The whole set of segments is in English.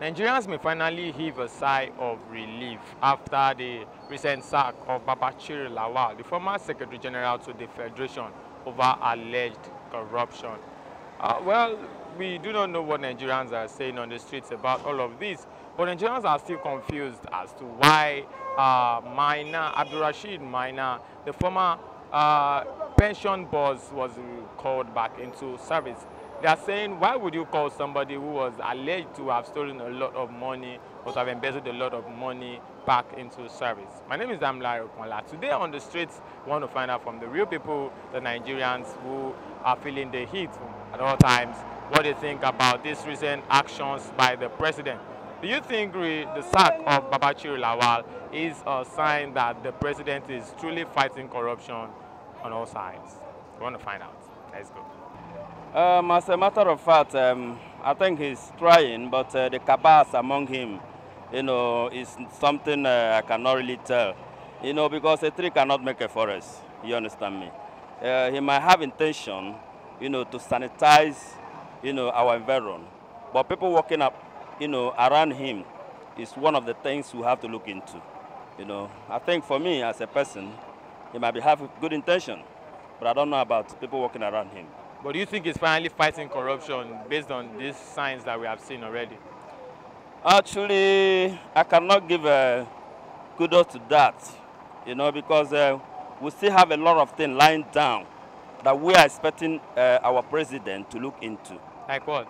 Nigerians may finally heave a sigh of relief after the recent sack of Babachir Lawal, the former Secretary General to the Federation, over alleged corruption. Well, we do not know what Nigerians are saying on the streets about all of this, but Nigerians are still confused as to why Abdulrashid Maina, the former pension boss, was called back into service. They are saying, why would you call somebody who was alleged to have stolen a lot of money or to have embezzled a lot of money back into service? My name is Damla Okonla. Today on the streets, we want to find out from the real people, the Nigerians who are feeling the heat at all times, what they think about these recent actions by the president. Do you think the sack of Babachir Lawal is a sign that the president is truly fighting corruption on all sides? We want to find out. Let's go. As a matter of fact, I think he's trying, but the cabals among him, is something I cannot really tell. Because a tree cannot make a forest. You understand me? He might have intention, to sanitize, our environment. But people walking up, around him is one of the things we have to look into. I think for me as a person, he might have good intention, but I don't know about people walking around him. But do you think he's finally fighting corruption based on these signs that we have seen already? Actually, I cannot give kudos to that, because we still have a lot of things lying down that we are expecting our president to look into. Like what?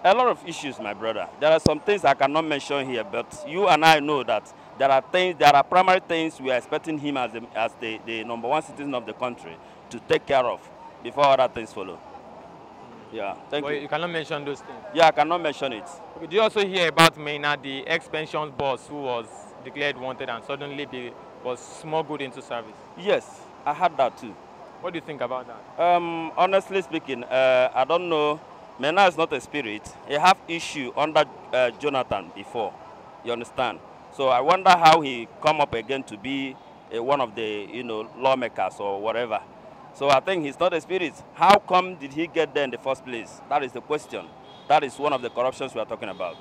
A lot of issues, my brother. There are some things I cannot mention here, but you and I know that there are primary things we are expecting him as the #1 citizen of the country to take care of before other things follow. Yeah, thank you. You cannot mention those things? Yeah, I cannot mention it. Okay, did you also hear about Maynard, the ex-pension boss who was declared wanted and suddenly was smuggled into service? Yes, I heard that too. What do you think about that? Honestly speaking, I don't know. Maynard is not a spirit. He have issue under Jonathan before. You understand? So I wonder how he come up again to be one of the lawmakers or whatever. So I think he's not a spirit. How come did he get there in the first place? That is the question. That is one of the corruptions we are talking about.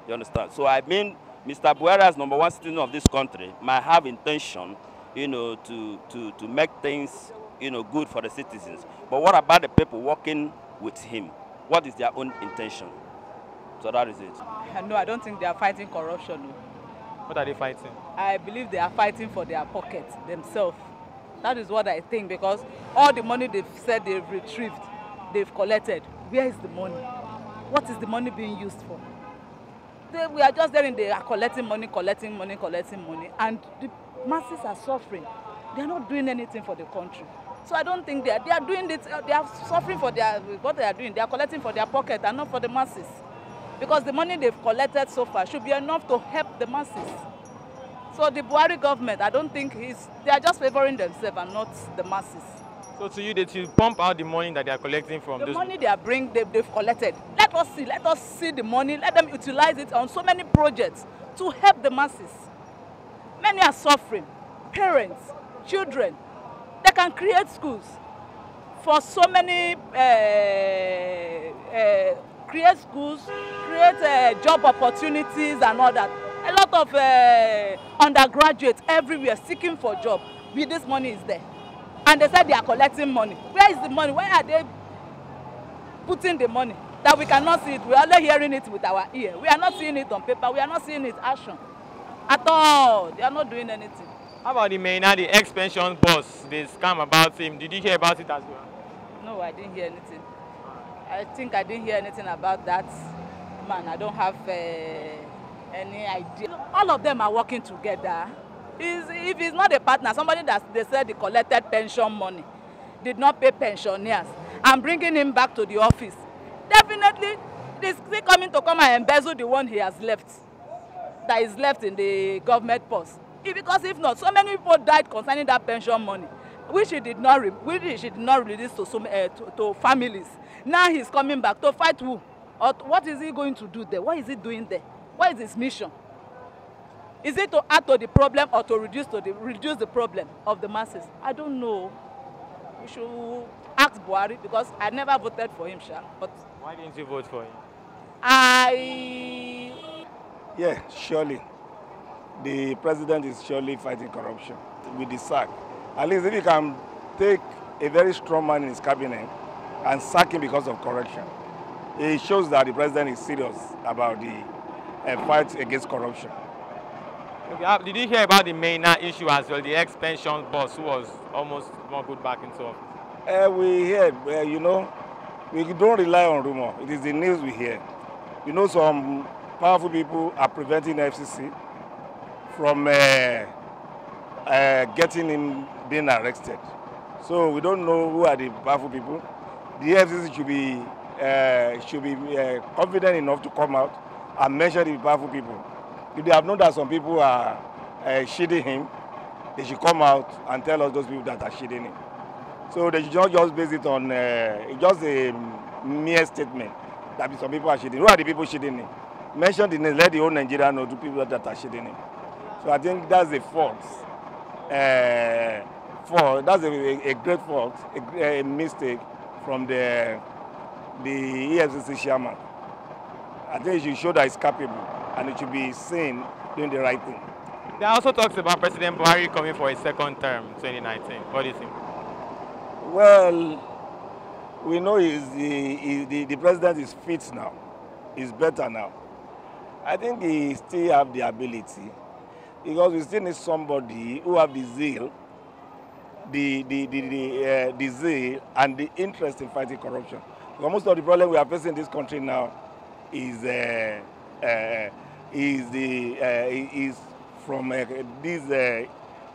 You understand? So I mean, Mr. Buhari as #1 citizen of this country might have intention, to make things, good for the citizens. But what about the people working with him? What is their own intention? So that is it. No, I don't think they are fighting corruption. No. What are they fighting? I believe they are fighting for their pockets themselves. That is what I think, because all the money they've said they've retrieved, they've collected, where is the money? What is the money being used for? We are just there and they are collecting money, and the masses are suffering. They are not doing anything for the country. So I don't think they are doing it, they are suffering for what they are doing. They are collecting for their pocket and not for the masses. Because the money they've collected so far should be enough to help the masses. So the Buhari government, I don't think they are just favoring themselves and not the masses. So to you, they should pump out the money that they are collecting from the money they are they've collected. Let us see the money, let them utilize it on so many projects to help the masses. Many are suffering, parents, children. They can create schools for so many, create schools, create job opportunities and all that. A lot of undergraduates everywhere seeking for job. This money is there. And they said they are collecting money. Where is the money? Where are they putting the money? That we cannot see it. We are only hearing it with our ear. We are not seeing it on paper. We are not seeing it action. At all. They are not doing anything. How about the Maynard, the ex-pension boss? They scam about him. Did you hear about it as well? No, I didn't hear anything. I think I didn't hear anything about that man. I don't have any idea. All of them are working together. If he's not a partner, somebody that they said they collected pension money, did not pay pensioners, and bringing him back to the office, definitely he's still coming to come and embezzle the one he has left, that is left in the government post. Because if not, so many people died concerning that pension money, which he did not release to families. Now he's coming back to fight who? Or what is he going to do there? What is he doing there? What is his mission? Is it to add to the problem or to reduce the problem of the masses? I don't know. We should ask Buhari, because I never voted for him, Sha. But why didn't you vote for him? Yeah, surely. The president is surely fighting corruption with the sack. At least if he can take a very strong man in his cabinet and sack him because of corruption, it shows that the president is serious about the fight against corruption. Okay, did you hear about the Maina issue as well, the ex-pension boss who was almost not put back into office? We heard, you know, we don't rely on rumor. It is the news we hear. You know, some powerful people are preventing FCC from getting him being arrested. So we don't know who are the powerful people. The FCC should be confident enough to come out and mention the powerful people. If they have known that some people are shielding him, they should come out and tell us those people that are shielding him. So they should not just base it on just a mere statement that some people are shielding. Who are the people shielding him? Mention the name, let the whole Nigeria know the people that are shielding him. So I think that's a fault. That's a great fault, a mistake from the EFCC chairman. I think he should show that he's capable and it should be seen doing the right thing. There also talks about President Buhari coming for a second term in 2019. What do you think? Well, we know the president is fit now. He's better now. I think he still have the ability because we still need somebody who have the zeal, the zeal and the interest in fighting corruption. Because most of the problem we are facing in this country now is from this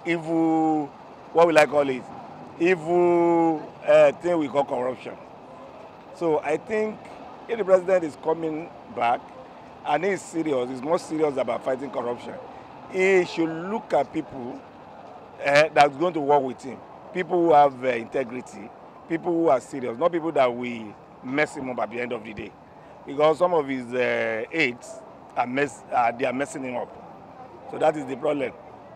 evil, what will I call it? Evil thing we call corruption. So I think if the president is coming back and he's serious, he's more serious about fighting corruption, he should look at people that's going to work with him. People who have integrity, people who are serious, not people that will mess him up at the end of the day. Because some of his aides they are messing him up. So that is the problem.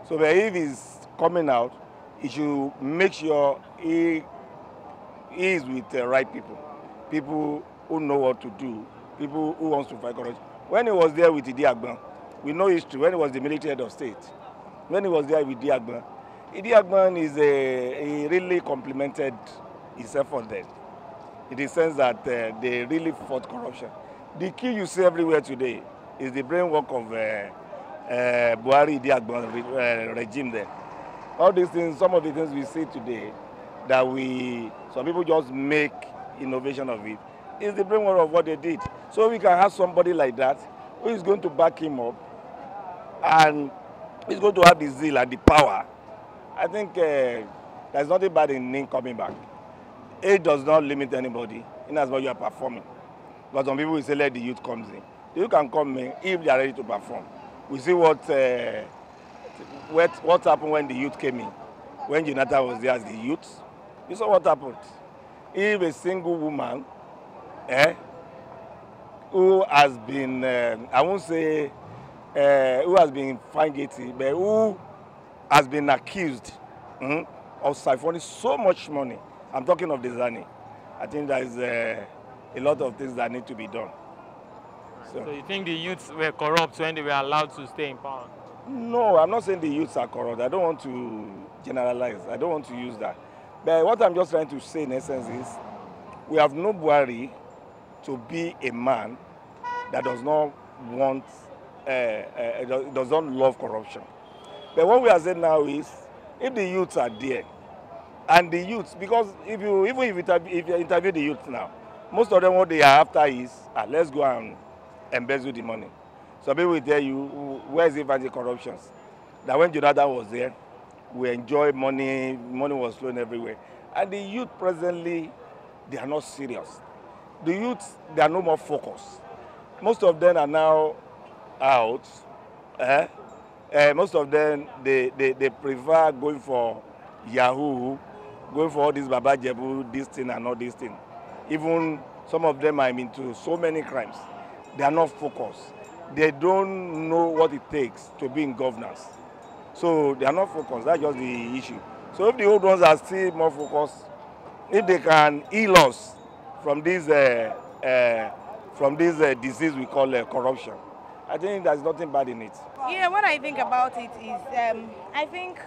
So if he's coming out, he should make sure he is with the right people. People who know what to do, people who wants to fight corruption. When he was there with Idi Agbon, we know history, when he was the military head of state, when he was there with Idi Agbon he really complimented his effort there, in the sense that they really fought corruption. The key you see everywhere today is the brainwork of Buhari Idi Agbon regime there. All these things, some of the things we see today, that some people just make innovation of it, is the brainwork of what they did. So we can have somebody like that who is going to back him up and he's going to have the zeal and the power. I think there's nothing bad in him coming back. Age does not limit anybody in as much as you are performing. But some people will say let the youth comes in. The youth can come in if they are ready to perform. We see what happened when the youth came in. When Jonathan was there as the youth, you saw what happened. If a single woman who has been, I won't say who has been found guilty, but who has been accused of siphoning so much money. I'm talking of the Zani. I think there is a lot of things that need to be done. So you think the youths were corrupt when they were allowed to stay in power? No, I'm not saying the youths are corrupt. I don't want to generalize. I don't want to use that. But what I'm just trying to say in essence is we have no Buhari to be a man that does not want, does not love corruption. But what we are saying now is, if the youths are there, and the youths, because if you interview the youths now, most of them what they are after is, let's go and embezzle the money. So people will tell you, where is the anti-corruption? That when Jonathan was there, we enjoyed money was flowing everywhere. And the youth presently, they are not serious. The youth, they are no more focused. Most of them are now out. Most of them, they prefer going for Yahoo, going for all this Babachir, this thing and all this thing. Even some of them are into so many crimes. They are not focused. They don't know what it takes to be in governance. So they are not focused. That's just the issue. So if the old ones are still more focused, if they can heal us from this from this disease we call corruption. I think there's nothing bad in it. Yeah, what I think about it is, I think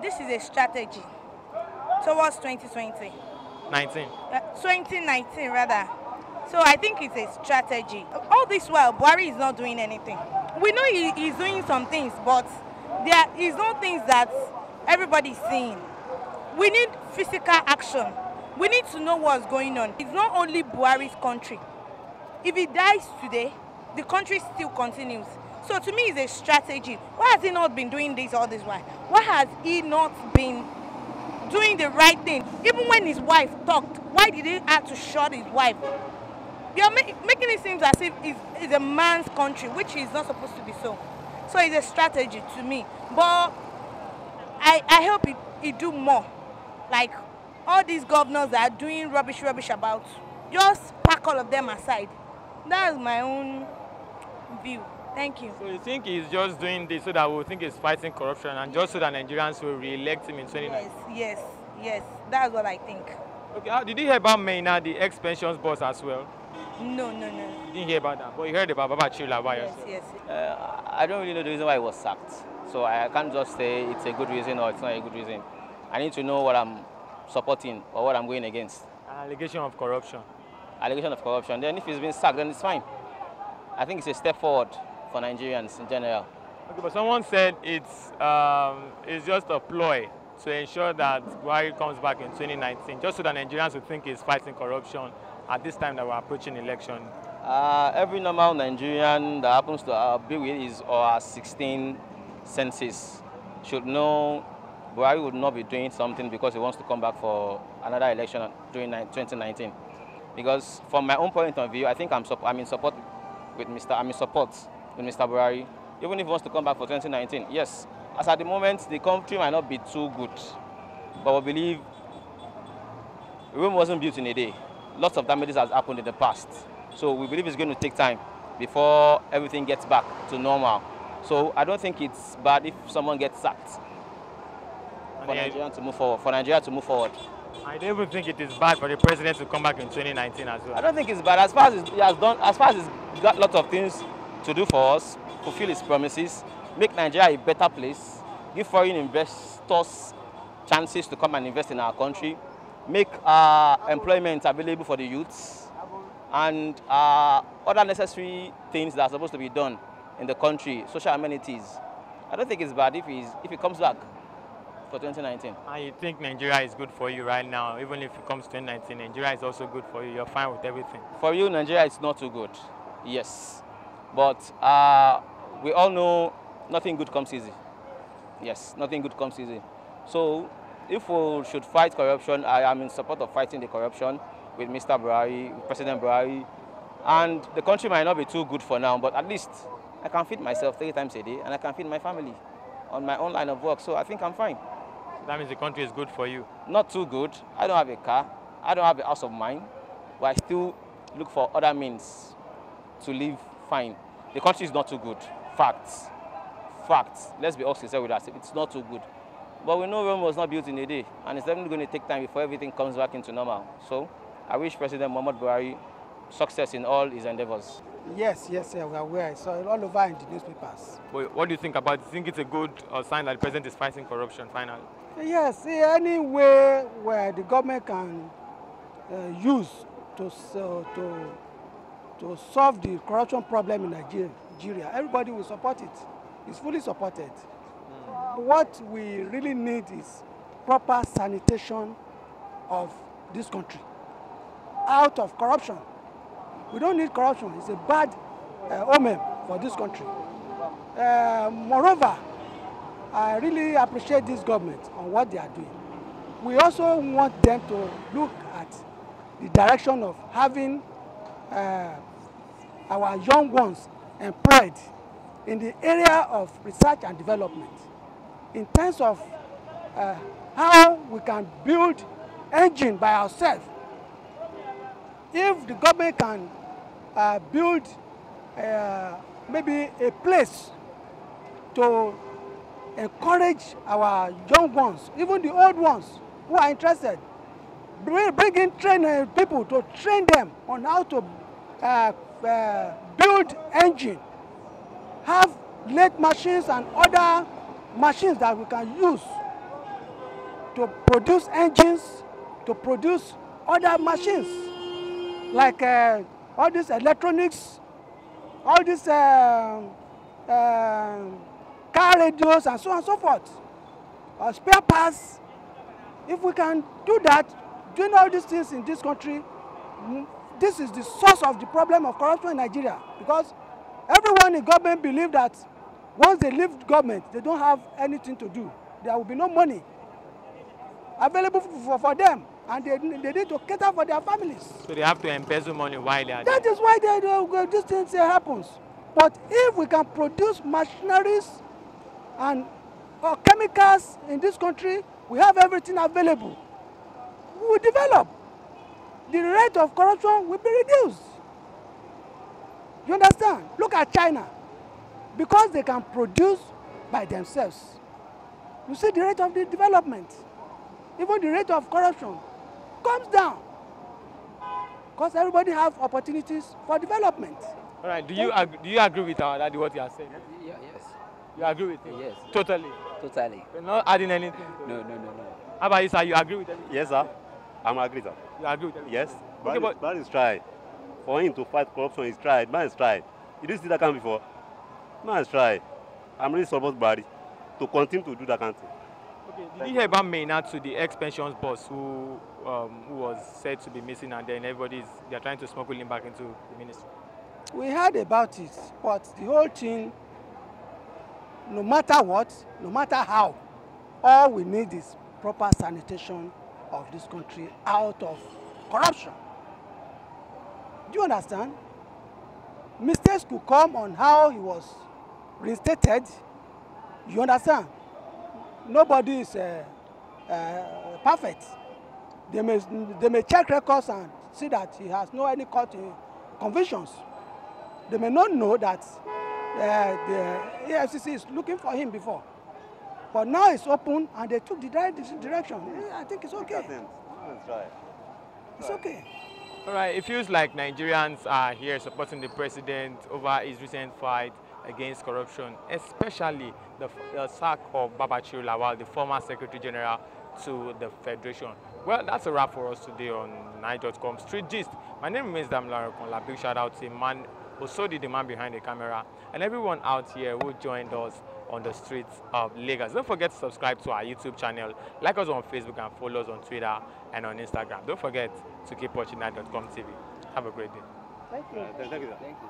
this is a strategy towards 2020. 2019 rather. So I think it's a strategy. All this while, Buhari is not doing anything. We know he's doing some things, but there is no things that everybody's seeing. We need physical action. We need to know what's going on. It's not only Buhari's country. If he dies today, the country still continues. So to me, it's a strategy. Why has he not been doing this all this while? Why has he not been doing the right thing? Even when his wife talked, why did he have to shut his wife? You're making it seem as if it's a man's country, which is not supposed to be so. So it's a strategy to me. But I hope he do more. Like all these governors that are doing rubbish about, just pack all of them aside. That's my own view. Thank you. So you think he's just doing this so that we'll think he's fighting corruption and just so that Nigerians will re-elect him in 2019? Yes. That's what I think. Okay, did you hear about Maina, the ex-pensions boss as well? No. You didn't hear about that, but you heard about Babachir Lawal. Yes. I don't really know the reason why he was sacked. So I can't just say it's a good reason or it's not a good reason. I need to know what I'm supporting or what I'm going against. Allegation of corruption. Allegation of corruption. Then if he's been sacked, then it's fine. I think it's a step forward for Nigerians in general. Okay, but someone said it's just a ploy to ensure that Buhari comes back in 2019, just so that Nigerians will think he's fighting corruption at this time that we're approaching election. Every normal Nigerian that happens to be with his or 16 senses should know Buhari would not be doing something because he wants to come back for another election during 2019. Because from my own point of view, I think I'm in support with Mr. Buhari, even if he wants to come back for 2019. Yes, as at the moment, the country might not be too good, but we believe Rome wasn't built in a day. Lots of damages has happened in the past. So we believe it's going to take time before everything gets back to normal. So I don't think it's bad if someone gets sacked for Nigeria to move forward. I don't even think it is bad for the president to come back in 2019 as well. I don't think it's bad. As far as he has done, as far as he's got lots of things to do for us, fulfill his promises, make Nigeria a better place, give foreign investors chances to come and invest in our country, make employment available for the youths, and other necessary things that are supposed to be done in the country, social amenities. I don't think it's bad if he comes back for 2019. And you think Nigeria is good for you right now, even if it comes to 2019, Nigeria is also good for you, you're fine with everything? For you, Nigeria is not too good, yes. But we all know nothing good comes easy. Yes, nothing good comes easy. So if we should fight corruption, I am in support of fighting the corruption with Mr. Buhari, with President Buhari. And the country might not be too good for now, but at least I can feed myself 3 times a day and I can feed my family on my own line of work. So I think I'm fine. That means the country is good for you? Not too good. I don't have a car. I don't have a house of mine. But I still look for other means to live fine. The country is not too good. Facts. Let's be all sincere with us. It's not too good. But we know Rome was not built in a day. And it's definitely going to take time before everything comes back into normal. So I wish President Muhammad Buhari success in all his endeavors. Yes, we are aware. I saw it all over in the newspapers. But what do you think about it? Do you think it's a good sign that the president is fighting corruption finally? Yes, any way where the government can use to solve the corruption problem in Nigeria, everybody will support it. It's fully supported. What we really need is proper sanitation of this country, out of corruption. We don't need corruption. It's a bad omen for this country. Moreover, I really appreciate this government on what they are doing. We also want them to look at the direction of having our young ones employed in the area of research and development, in terms of how we can build engine by ourselves. If the government can build maybe a place to encourage our young ones, even the old ones who are interested, bring in people to train them on how to build engine, have lathe machines and other machines that we can use to produce engines, to produce other machines, like all these electronics, all these car radios and so on and so forth, spare parts. If we can do that, doing all these things in this country, this is the source of the problem of corruption in Nigeria, because everyone in government believes that once they leave government, they don't have anything to do. There will be no money available for them, and they need to cater for their families. So they have to embezzle money while they are there. That is why these things happens. But if we can produce machineries and chemicals in this country, we have everything available, we will develop. The rate of corruption will be reduced. You understand? Look at China. Because they can produce by themselves, you see the rate of the development, even the rate of corruption comes down. Because everybody have opportunities for development. All right. Do you agree with our daddy what you are saying? Yes. You agree with it? Yes. Totally. Totally. You're not adding anything. No. How about you, sir? You agree with it? Yes, sir. I'm agree, sir. You agree with it? Yes. Okay, Buhari is tried. For him to fight corruption, he's tried. Man is tried. You didn't see that kind before. Man is tried. I'm really support Buhari to continue to do that kind of thing. Okay. Did you hear about Maynard, to the ex-pensions boss who was said to be missing, and then they're trying to smuggle him back into the ministry? We heard about it, but the whole thing, no matter what, no matter how, all we need is proper sanitation of this country out of corruption. Do you understand? Mistakes could come on how he was reinstated. You understand? Nobody is perfect. They may check records and see that he has no any court convictions. They may not know that the EFCC is looking for him before. But now it's open and they took the right direction. I think it's okay. It's okay. All right. It feels like Nigerians are here supporting the president over his recent fight against corruption, especially the sack of Babachir Lawal, the former Secretary General to the Federation. Well, that's a wrap for us today on Night.com Street Gist. My name remains Damilare Konla. Big shout out to man Osodi, the man behind the camera, and everyone out here who joined us on the streets of Lagos. Don't forget to subscribe to our YouTube channel, like us on Facebook, and follow us on Twitter and on Instagram. Don't forget to keep watching Night.com TV. Have a great day. Thank you. Thank you, sir. Thank you.